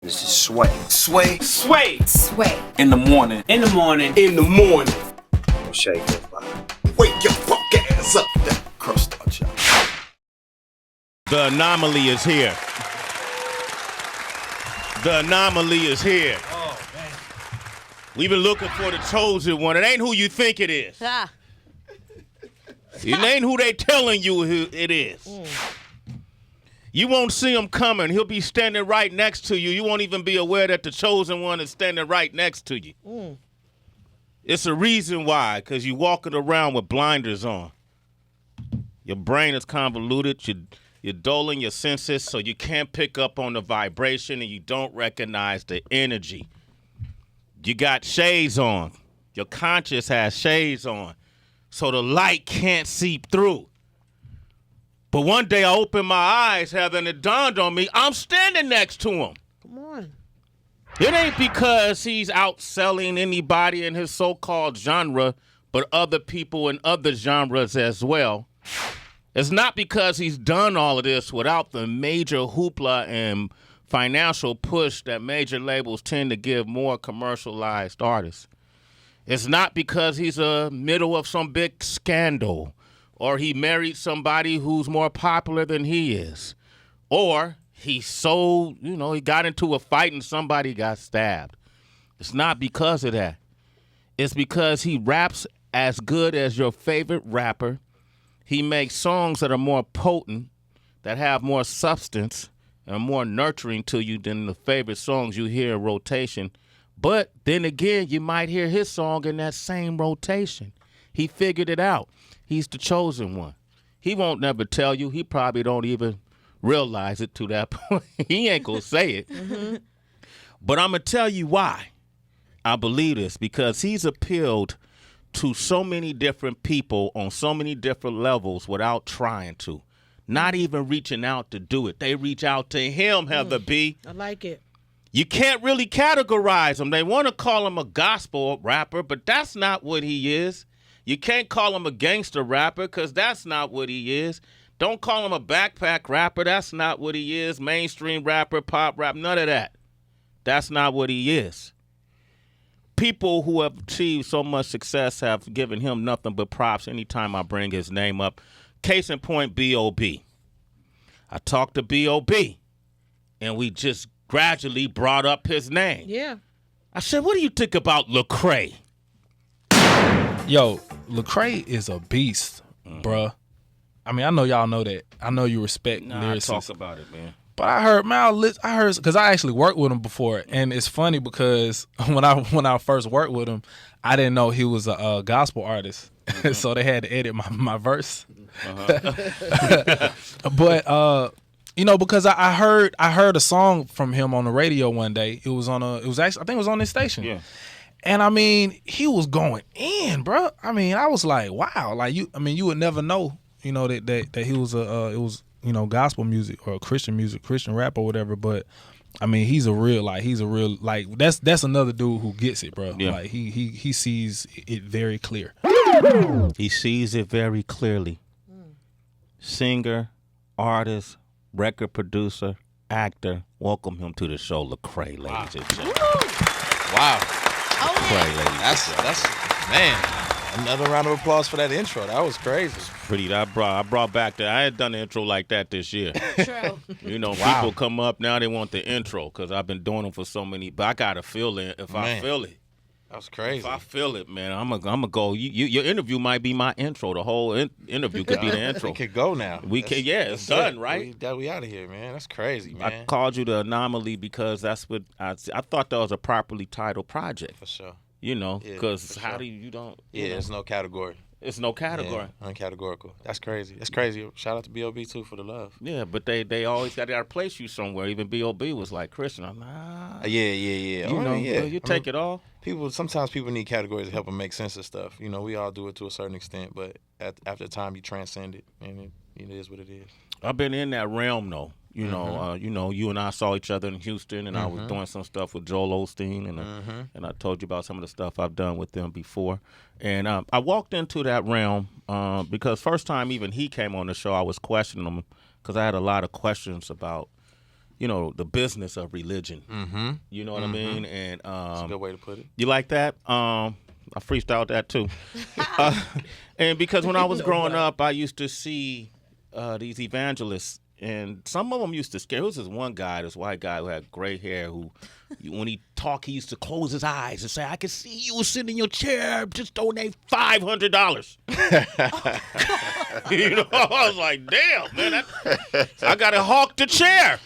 This is Sway. Sway. Sway. Sway. In the morning. In the morning. In the morning. Don't shake that body. Wake your fuck ass up. That crust out, y'all. The anomaly is here. The anomaly is here. Oh, man. We've been looking for the chosen one. It ain't who you think it is. Ah. It ain't who they telling you who it is. You won't see him coming. He'll be standing right next to you. You won't even be aware that the chosen one is standing right next to you. It's a reason why, because you're walking around with blinders on. Your brain is convoluted. You're dulling your senses so you can't pick up on the vibration and you don't recognize the energy. You got shades on. Your conscious has shades on. So the light can't seep through. But one day I opened my eyes, Heather, and it dawned on me, I'm standing next to him. Come on. It ain't because he's outselling anybody in his so-called genre, but other people in other genres as well. It's not because he's done all of this without the major hoopla and financial push that major labels tend to give more commercialized artists. It's not because he's a middle of some big scandal, or he married somebody who's more popular than he is, or he got into a fight and somebody got stabbed. It's not because of that. It's because he raps as good as your favorite rapper. He makes songs that are more potent, that have more substance, and are more nurturing to you than the favorite songs you hear in rotation. But then again, you might hear his song in that same rotation. He figured it out. He's the chosen one. He won't never tell you. He probably don't even realize it to that point. He ain't going to say it. But I'm going to tell you why I believe this, because he's appealed to so many different people on so many different levels without trying to. Not even reaching out to do it. They reach out to him, Heather B. I like it. You can't really categorize him. They want to call him a gospel rapper, but that's not what he is. You can't call him a gangster rapper because that's not what he is. Don't call him a backpack rapper. That's not what he is. Mainstream rapper, pop rap, none of that. That's not what he is. People who have achieved so much success have given him nothing but props anytime I bring his name up. Case in point, B.O.B. I talked to B.O.B. and we just gradually brought up his name. Yeah. I said, what do you think about Lecrae? Yo, Lecrae is a beast, bruh. I mean, I know y'all know that. I know you respect lyricists. Talk about it, man. But I heard, because I actually worked with him before, and it's funny because when I first worked with him, I didn't know he was a gospel artist, so they had to edit my verse. But because I heard a song from him on the radio one day. I think it was on this station. Yeah. And I mean, he was going in, bro. I mean, I was like, wow, like you would never know, that he was it was gospel music or Christian rap or whatever. But I mean, he's a real that's another dude who gets it, bro. Yeah. Like he sees it very clear. He sees it very clearly. Singer, artist, record producer, actor. Welcome him to the show, Lecrae, ladies and gentlemen. Wow. Lecrae, ladies. That's man. Another round of applause for that intro. That was crazy. Pretty. I brought back that. I had done an intro like that this year. True. People come up now, they want the intro because I've been doing them for so many. But I gotta feel it. If I feel it, that was crazy. If I feel it, man, I'm gonna go. Your interview might be my intro. The whole interview could be the intro. We could go now. It's done, right? We out of here, man. That's crazy, man. I called you the anomaly because that's what I thought that was a properly titled project. For sure. Because yeah, how sure. do you don't? There's no category. It's no category. Yeah, uncategorical. That's crazy. That's crazy. Shout out to B.O.B. too for the love. Yeah, but they always got to place you somewhere. Even B.O.B. was like, Christian, I'm like, Yeah. You take it all. Sometimes people need categories to help them make sense of stuff. We all do it to a certain extent, but after time you transcend it, and it is what it is. I've been in that realm though. You and I saw each other in Houston, and I was doing some stuff with Joel Osteen, and I told you about some of the stuff I've done with them before. And I walked into that realm because first time even he came on the show, I was questioning him because I had a lot of questions about the business of religion. Mm-hmm. You know what I mean? And That's a good way to put it. you like that? I freestyled that too. And because when I was growing up, I used to see these evangelists, and some of them used to scare. There was this one guy, this white guy who had gray hair, who, when he talked, he used to close his eyes and say, "I can see you sitting in your chair. Just donate $500." I was like, "Damn, man, I gotta hawk the chair."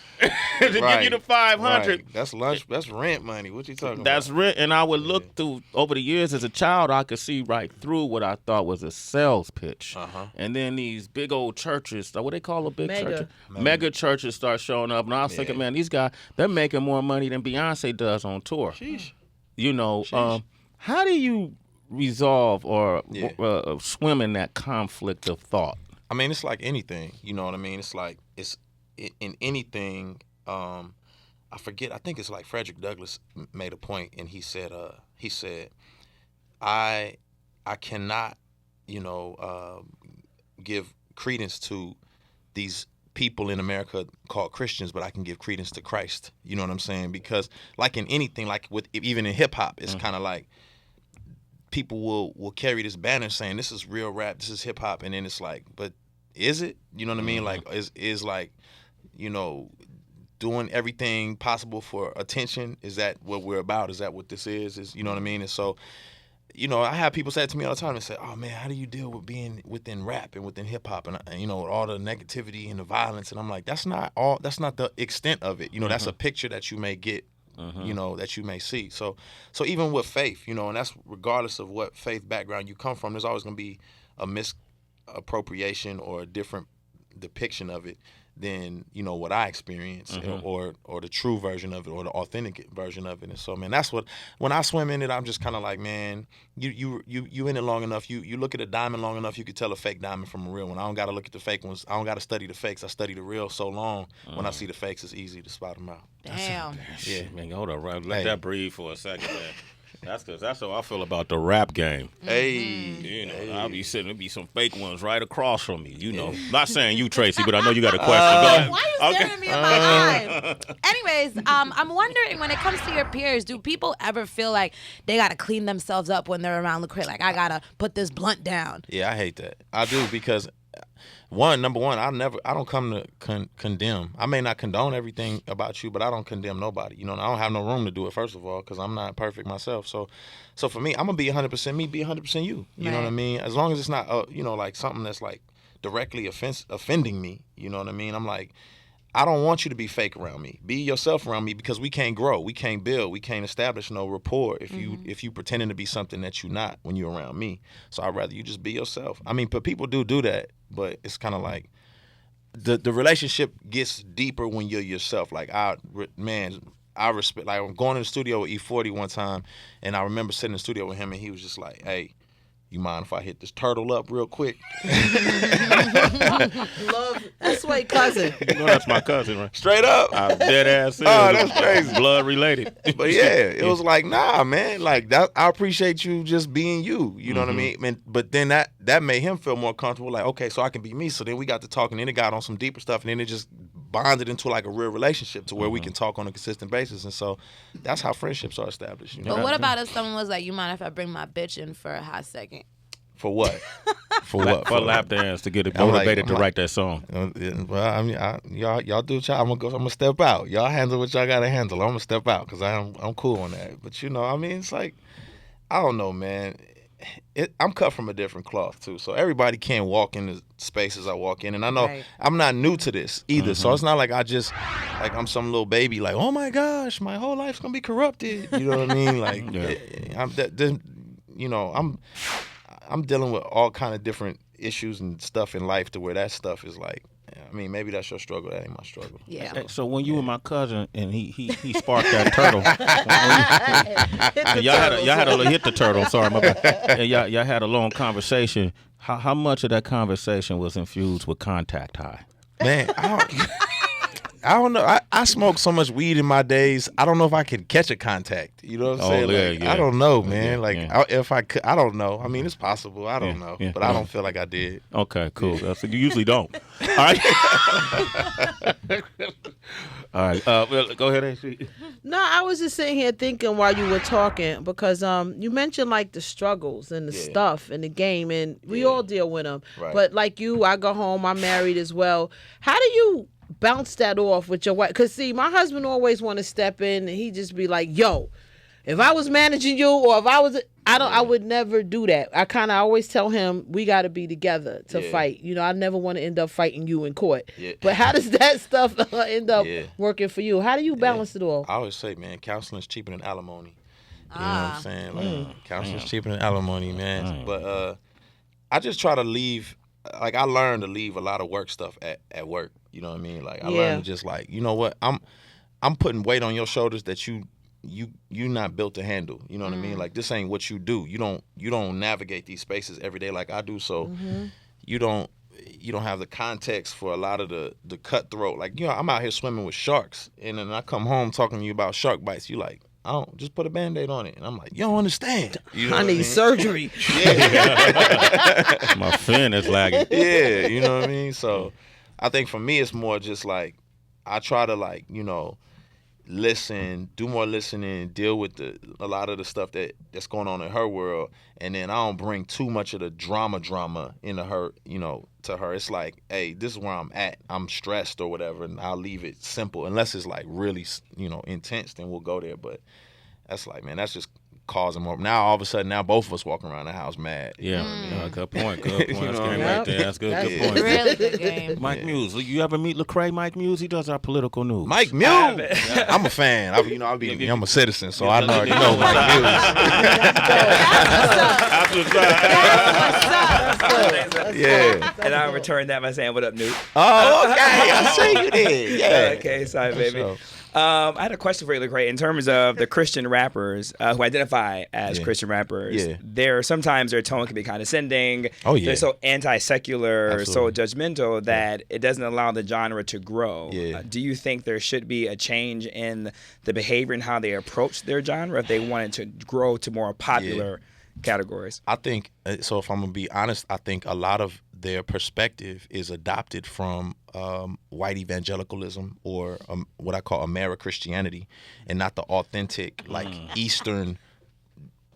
to give you the 500. Right. That's lunch. That's rent money. What you talking That's about? rent. And I would look through, over the years as a child, I could see right through what I thought was a sales pitch. And then these big old churches, what they call a big church? Mega churches start showing up. And I was thinking, man, these guys, they're making more money than Beyonce does on tour. Sheesh. How do you resolve or swim in that conflict of thought? I mean, it's like anything. You know what I mean? It's like, it's in anything. I forget. I think it's like Frederick Douglass made a point, and he said, I cannot, give credence to these people in America called Christians, but I can give credence to Christ. You know what I'm saying? Because like in anything, like with even in hip hop, it's kind of like people will carry this banner saying this is real rap, this is hip hop, and then it's like, but is it? You know what I mean? Like is like, doing everything possible for attention. Is that what we're about? Is that what this is? You know what I mean? And so, I have people say it to me all the time and say, "Oh man, how do you deal with being within rap and within hip hop and with all the negativity and the violence?" And I'm like, that's not the extent of it. That's a picture that you may get, that you may see. So even with faith, and that's regardless of what faith background you come from, there's always going to be a misappropriation or a different depiction of it than what I experienced or the true version of it or the authentic version of it. And so, man, that's what, when I swim in it, I'm just kind of like, man, you in it long enough, you look at a diamond long enough, you could tell a fake diamond from a real one. I don't got to look at the fake ones. I don't got to study the fakes. I study the real so long. When I see the fakes, it's easy to spot them out. Damn. Yeah, man, hold on, let that breathe for a second, man. That's how I feel about the rap game. Hey, I'll be sitting, there'll be some fake ones right across from me. Not saying you, Tracy, but I know you got a question. Why are you staring me in my eye? Anyways, I'm wondering, when it comes to your peers, do people ever feel like they gotta clean themselves up when they're around Lecrae? Like, I gotta put this blunt down. Yeah, I hate that. I do, because number one, I don't come to condemn. I may not condone everything about you, but I don't condemn nobody. I don't have no room to do it, first of all, because I'm not perfect myself. So for me, I'm gonna be 100% me, be 100% you. You know what I mean? As long as it's not, like something that's like directly offending me. You know what I mean? I'm like, I don't want you to be fake around me. Be yourself around me, because we can't grow, we can't build, we can't establish no rapport if you pretending to be something that you're not when you're around me. So I'd rather you just be yourself. I mean, but people do that, but it's kind of like the relationship gets deeper when you're yourself. Like I respect. Like I'm going to the studio with E40 one time, and I remember sitting in the studio with him, and he was just like, "Hey, you mind if I hit this turtle up real quick?" Love, that's Sway cousin. That's my cousin, right? Straight up. I'm dead ass serious. Oh, that's crazy. Blood related. But yeah, it was like, nah, man. Like that, I appreciate you just being you. You know what I mean? But then that made him feel more comfortable. Like, okay, so I can be me. So then we got to talking, and then it got on some deeper stuff, and then it just bonded into like a real relationship to where we can talk on a consistent basis. And so that's how friendships are established. But what about if someone was like, "You mind if I bring my bitch in for a hot second?" For what? For what? For a lap dance to get it motivated to write that song. Well, I mean, y'all do what y'all. I'm gonna step out. Y'all handle what y'all gotta handle. I'm gonna step out because I'm cool on that. But I mean, it's like, I don't know, man. I'm cut from a different cloth too, so everybody can't walk in the spaces I walk in, and I know I'm not new to this either. So it's not like I'm some little baby like, oh my gosh, my whole life's gonna be corrupted. You know what I mean? Like, I'm dealing with all kind of different issues and stuff in life to where that stuff is like, I mean, maybe that's your struggle. That ain't my struggle. Yeah. So when you and my cousin and he sparked that turtle, y'all had to hit the turtle. Sorry, my bad. And y'all had a long conversation. How much of that conversation was infused with contact high? Man, I don't know. I smoke so much weed in my days. I don't know if I could catch a contact. You know what I'm saying? Like, I don't know, man. If I could, I don't know. I mean, it's possible. I don't know, but I don't feel like I did. Okay, cool. So you usually don't. All right. All right. Well, go ahead, AC. No, I was just sitting here thinking while you were talking because you mentioned like the struggles and the stuff in the game, and we all deal with them. Right. But like you, I go home, I'm married as well. How do you bounce that off with your wife? Because see, my husband always want to step in, and he just be like, "Yo, if I was managing you, or if I was, I would never do that." I kind of always tell him we got to be together to fight. You know, I never want to end up fighting you in court. Yeah. But how does that stuff end up working for you? How do you balance it all? I always say, man, counseling's cheaper than alimony. You know what I'm saying? Like, counseling's cheaper than alimony, man. But I just try to leave. Like, I learned to leave a lot of work stuff at work. You know what I mean? Like, I learned to just like, you know what? I'm putting weight on your shoulders that you not built to handle. You know what I mean? Like, this ain't what you do. You don't navigate these spaces every day like I do. So you don't have the context for a lot of the cutthroat. Like, you know, I'm out here swimming with sharks, and then I come home talking to you about shark bites. You like, I don't, just put a Band-Aid on it. And I'm like, you don't understand. You know I need surgery. Yeah. My fin is lagging. Yeah, you know what I mean? So I think for me, it's more just like, I try to, like, you know, listen, do more listening, deal with a lot of the stuff that's going on in her world, and then I don't bring too much of the drama into her, you know, to her. It's like, hey, this is where I'm at. I'm stressed or whatever, and I'll leave it simple. Unless it's like really, you know, intense, then we'll go there. But that's like, man, that's just causing more. Now all of a sudden, now both of us walking around the house mad. Yeah, good point. Good point. You know That's what I game mean? right there. That's good. Good point. Really good game. Mike Muse. You ever meet Lecrae Mike Muse? He does our political news. Mike Muse. I'm a fan. I'm a citizen, so I already know Mike Muse. Yeah. And I'll return that by saying, "What up, Newt?" Oh, okay. I see you did. Yeah. Okay, sorry, baby. I had a question for you, Lecrae. In terms of the Christian rappers who identify as Christian rappers, sometimes their tone can be condescending. Oh, yeah. They're so anti-secular, so judgmental that it doesn't allow the genre to grow. Yeah. Do you think there should be a change in the behavior and how they approach their genre if they wanted to grow to more popular categories? I think, so if I'm going to be honest, I think a lot of their perspective is adopted from white evangelicalism or what I call Ameri-Christianity, and not the authentic, like, Eastern,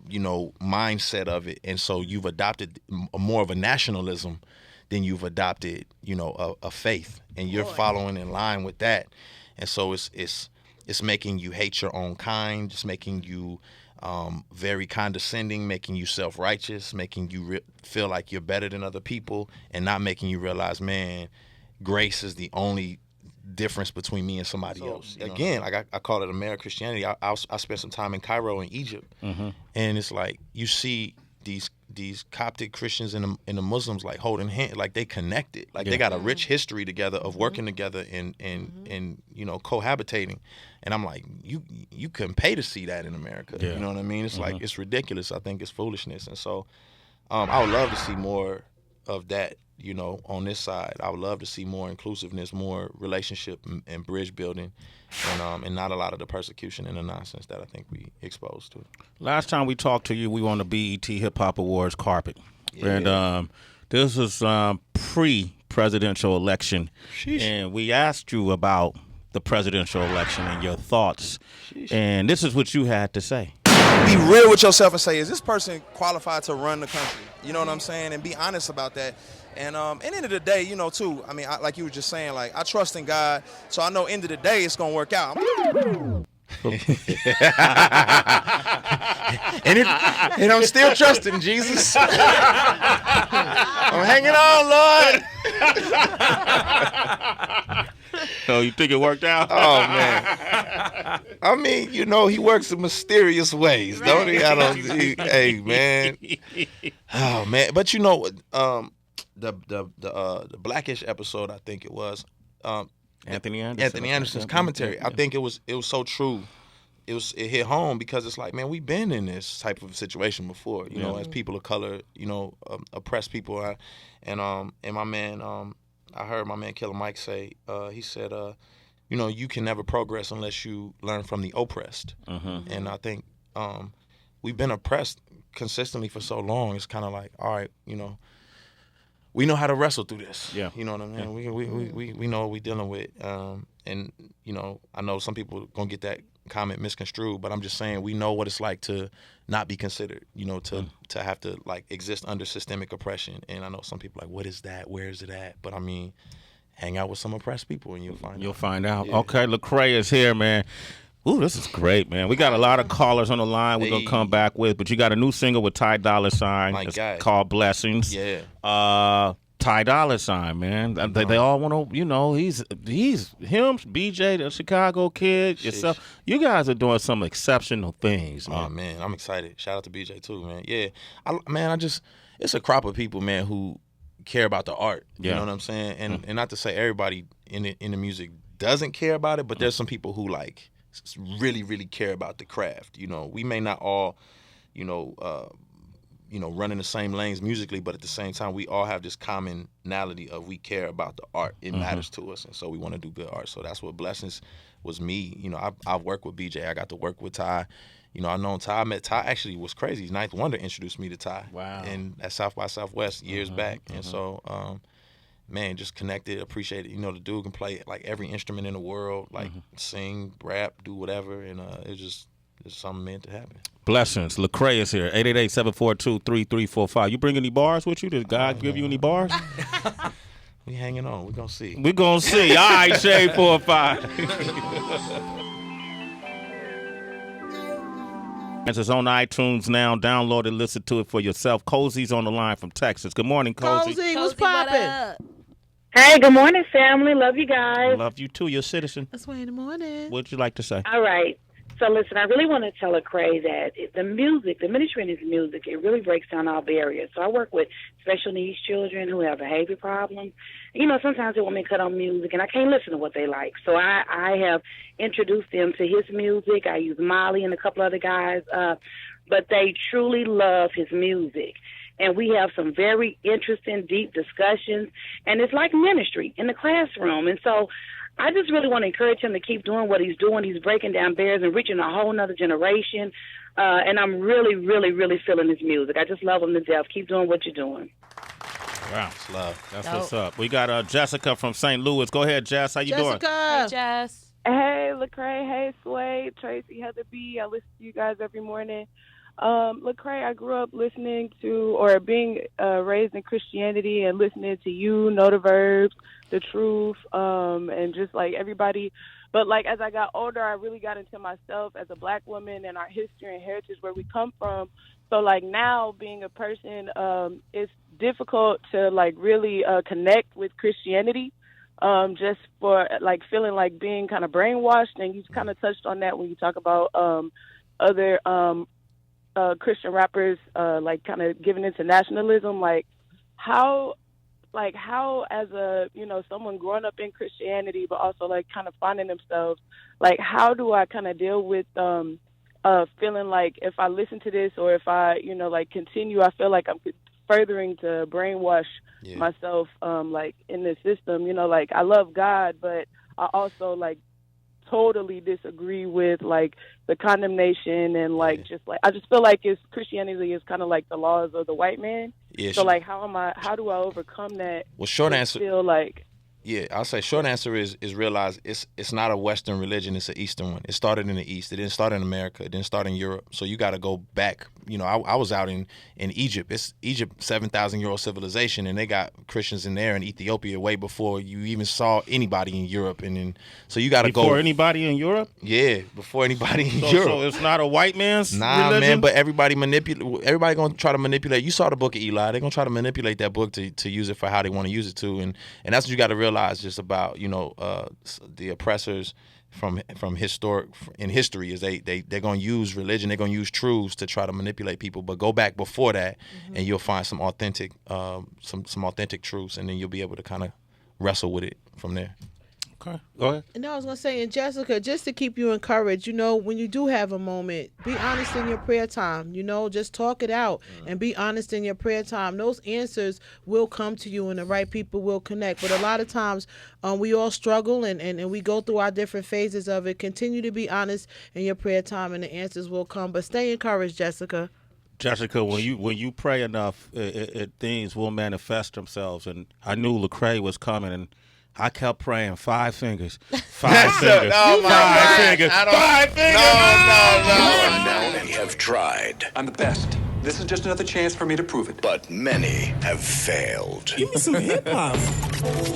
you know, mindset of it. And so you've adopted more of a nationalism than you've adopted, you know, a faith, and you're following in line with that. And so it's making you hate your own kind, just making you very condescending, making you self-righteous, making you feel like you're better than other people, and not making you realize, man, grace is the only difference between me and somebody else. Again, like I call it Ameri-Christianity. I spent some time in Cairo in Egypt, and it's like you see these Coptic Christians and the Muslims like holding hands, like they connected, like they got a rich history together of working together and you know, cohabitating. And I'm like, you couldn't pay to see that in America. You know what I mean? It's like, it's ridiculous. I think it's foolishness. And so I would love to see more of that, you know, on this side. I would love to see more inclusiveness, more relationship and bridge building, and not a lot of the persecution and the nonsense that I think we exposed to. Last time we talked to you, we were on the BET Hip Hop Awards carpet. And this is pre-presidential election. Sheesh. And we asked you about the presidential election and your thoughts. Sheesh. And this is what you had to say. Be real with yourself and say, is this person qualified to run the country? You know what I'm saying? And be honest about that. And at the end of the day, you know, too, I mean, like you were just saying, like, I trust in God, so I know end of the day it's going to work out. And I'm still trusting Jesus. I'm hanging on, Lord. Oh, you think it worked out? Oh, man. I mean, you know, he works in mysterious ways, don't he? Hey, man. Oh, man. But, you know, the Blackish episode, I think it was, Anthony Anderson's commentary. I think it was so true. It hit home because it's like, man, we've been in this type of situation before, you know, as people of color, you know, oppressed people. And my man, I heard my man Killer Mike say, he said, you know, you can never progress unless you learn from the oppressed. And I think we've been oppressed consistently for so long. It's kind of like, all right, you know, we know how to wrestle through this. Yeah. You know what I mean? Yeah. We know what we're dealing with. And, you know, I know some people are going to get that comment misconstrued, but I'm just saying we know what it's like to not be considered, you know, to have to, like, exist under systemic oppression. And I know some people are like, what is that? Where is it at? But, I mean, hang out with some oppressed people and you'll find out. Yeah. Okay, Lecrae is here, man. Ooh, this is great, man. We got a lot of callers on the line we're going to come back with, but you got a new single with Ty Dolla $ign. It's called Blessings. Yeah. Ty Dolla $ign, man. They all want to, you know, he's him, BJ, the Chicago kid, yourself. You guys are doing some exceptional things, man. Oh, man, I'm excited. Shout out to BJ, too, man. Yeah. It's a crop of people, man, who care about the art. You know what I'm saying? And not to say everybody in the music doesn't care about it, but there's some people who, like, really, really care about the craft. You know, we may not all, run in the same lanes musically, but at the same time, we all have this commonality of we care about the art. It matters to us, and so we want to do good art. So that's what Blessings was me. You know, I've worked with BJ. I got to work with Ty. You know, I known Ty. I met Ty. Actually, was crazy. Ninth Wonder introduced me to Ty. Wow. And at South by Southwest years back. And so, man, just connected, appreciated. You know, the dude can play like every instrument in the world, like sing, rap, do whatever, and it's something meant to happen. Blessings. Lecrae is here. 888-742-3345. You bring any bars with you? Did God give you any bars? We hanging on. We're going to see. We're going to see. All right, Shade 45. It's on iTunes now. Download it, listen to it for yourself. Cozy's on the line from Texas. Good morning, Cozy. Cozy, what's poppin'? Hey, good morning, family. Love you guys. Love you too. You're a citizen. That's why in the morning. What'd you like to say? All right. So listen, I really want to tell Lecrae that the music, the ministry in his music, it really breaks down all barriers. So I work with special needs children who have behavior problems. You know, sometimes they want me to cut on music, and I can't listen to what they like. So I have introduced them to his music. I use Molly and a couple other guys, but they truly love his music. And we have some very interesting, deep discussions, and it's like ministry in the classroom. And so I just really want to encourage him to keep doing what he's doing. He's breaking down barriers and reaching a whole nother generation. And I'm really, really, really feeling his music. I just love him to death. Keep doing what you're doing. Wow. That's love. That's what's up. We got Jessica from St. Louis. Go ahead, Jess. How you doing? Hey, Jess. Hey, Lecrae. Hey, Sway, Tracy, Heather B. I listen to you guys every morning. Lecrae, I grew up listening to or being raised in Christianity and listening to you, Know the Verbs, The Truth, and just like everybody. But like as I got older, I really got into myself as a black woman and our history and heritage, where we come from. So like now being a person, it's difficult to like really connect with Christianity, just for like feeling like being kind of brainwashed. And you kind of touched on that when you talk about other Christian rappers like kind of giving into nationalism. Like how as a, you know, someone growing up in Christianity but also like kind of finding themselves, like how do I kind of deal with feeling like if I listen to this or if I, you know, like continue, I feel like I'm furthering to brainwash myself like in this system. You know, like I love God, but I also like totally disagree with like the condemnation and like just like I just feel like it's Christianity is kind of like the laws of the white man. Yeah. So like how do I overcome that? Well, short answer. Feel like. Yeah, I'll say short answer is realize it's not a Western religion, it's an Eastern one. It started in the East. It didn't start in America. It didn't start in Europe. So you got to go back. You know, I was out in Egypt. It's Egypt, 7,000-year-old civilization, and they got Christians in there in Ethiopia way before you even saw anybody in Europe. And then so you got to go before anybody in Europe. Yeah, before anybody in Europe. So it's not a white man's religion? Man. But everybody gonna try to manipulate. You saw the book of Eli. They're gonna try to manipulate that book to use it for how they want to use it to, and that's what you got to realize just about, you know, the oppressors from history is they're gonna use religion, they're gonna use truths to try to manipulate people. But go back before that, and you'll find some authentic truths, and then you'll be able to kind of wrestle with it from there. Okay, go ahead. And I was gonna say, and Jessica, just to keep you encouraged, when you do have a moment, be honest in your prayer time. Just talk it out and be honest in your prayer time. Those answers will come to you, and the right people will connect. But a lot of times, we all struggle and we go through our different phases of it. Continue to be honest in your prayer time, and the answers will come. But stay encouraged, Jessica. Jessica, when you pray enough, things will manifest themselves. And I knew Lecrae was coming, and I kept praying 5 fingers. 5 fingers. Oh my 5 God. fingers. 5 fingers. No. Many have tried, I'm the best. This is just another chance for me to prove it. but many have failed. Give me some hip hop.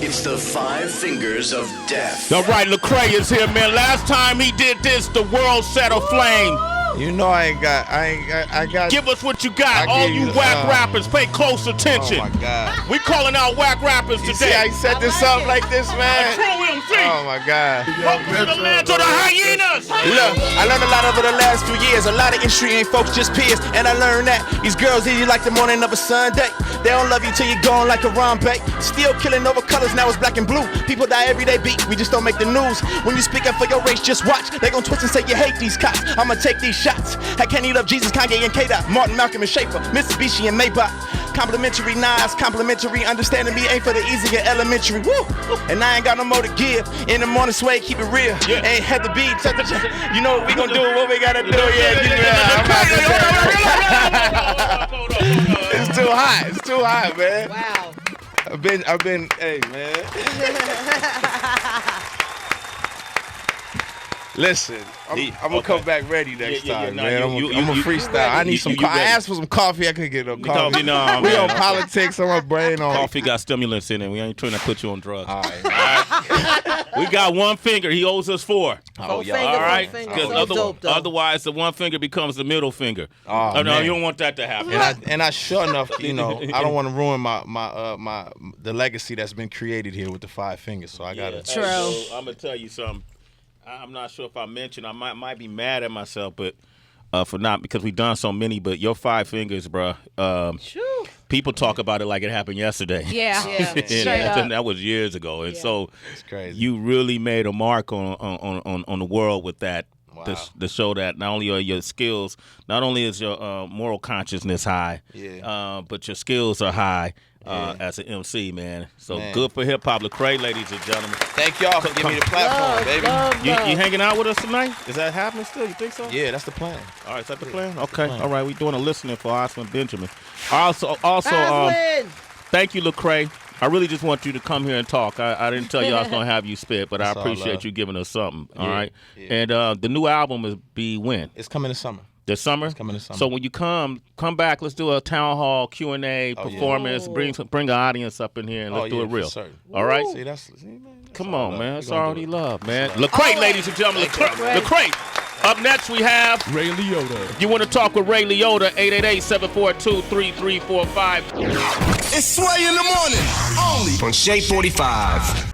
It's the 5 fingers of death. All right, Lecrae is here, man. Last time he did this, the world set aflame. I got. Give us what you got. I All give you you, whack rappers, pay close attention. Oh my God. We calling out whack rappers You today. see how he set this up like this, man? True MC. Oh my God. Welcome to the land of the hyenas. Look, I learned a lot over the last few years. A lot of industry ain't folks, just peers. And I learned that these girls hit you like the morning of a Sunday. They don't love you till you're gone like a Rambe. Still killing over colors, now it's black and blue. People die every day, beat, we just don't make the news. When you speak up for your race, just watch. They gon' twist and say you hate these cops. I'ma take these shots. I can't eat up Jesus, Kanye and K-Dot, Martin, Malcolm and Schaefer, Mitsubishi and Maybach. Complimentary Nas, complimentary understanding me ain't for the easy and elementary. Woo! And I ain't got no more to give. In the morning, Sway, keep it real. Yeah. Ain't had to be, you know what we gon' do, what we gotta do. It's too hot. It's too hot, man. Wow. I've been, hey, man. Listen, I'm gonna come back ready next time, man. I'm gonna freestyle. I need some coffee. I asked for some coffee. I couldn't get no coffee. No, We man. on politics. On my brain on. Coffee got stimulants in it. We ain't trying to put you on drugs. All right. We got 1 finger. He owes us 4. Four fingers, All right, four fingers. because So dope, though. otherwise the 1 finger becomes the middle finger. Oh, no, man. you don't want that to happen. And I sure enough, I don't want to ruin the legacy that's been created here with the 5 fingers. So I gotta. True. So, I'm gonna tell you something. I'm not sure if I mentioned. I might be mad at myself, but for not because we done so many. But your 5 fingers, bro. People talk about it like it happened yesterday. Yeah. And Straight up. that was years ago, and so It's crazy. you really made a mark on the world with that. Wow. To show that not only are your skills, not only is your moral consciousness high, but your skills are high as an MC, man. So good for hip hop, Lecrae, ladies and gentlemen. Thank y'all for giving me the platform, baby. You hanging out with us tonight? Is that happening still? You think so? Yeah, that's the plan. All right, is that the plan? Okay, all right. We doing a listening for Osman Benjamin. Also, thank you, Lecrae. I really just want you to come here and talk. I didn't tell you I was going to have you spit, but I appreciate you giving us something. All right. Yeah. And the new album is when? It's coming this summer. This summer? It's coming this summer. So when you come back. Let's do a town hall Q&A performance. Bring an audience up in here and let's do it real. All right. See, man, come on, man. That's already love, man. Lecrae, ladies and gentlemen. Lecrae. Up next, we have Ray Liotta. You want to talk with Ray Liotta? 888-742-3345. It's Sway in the morning. Only on Shea 45.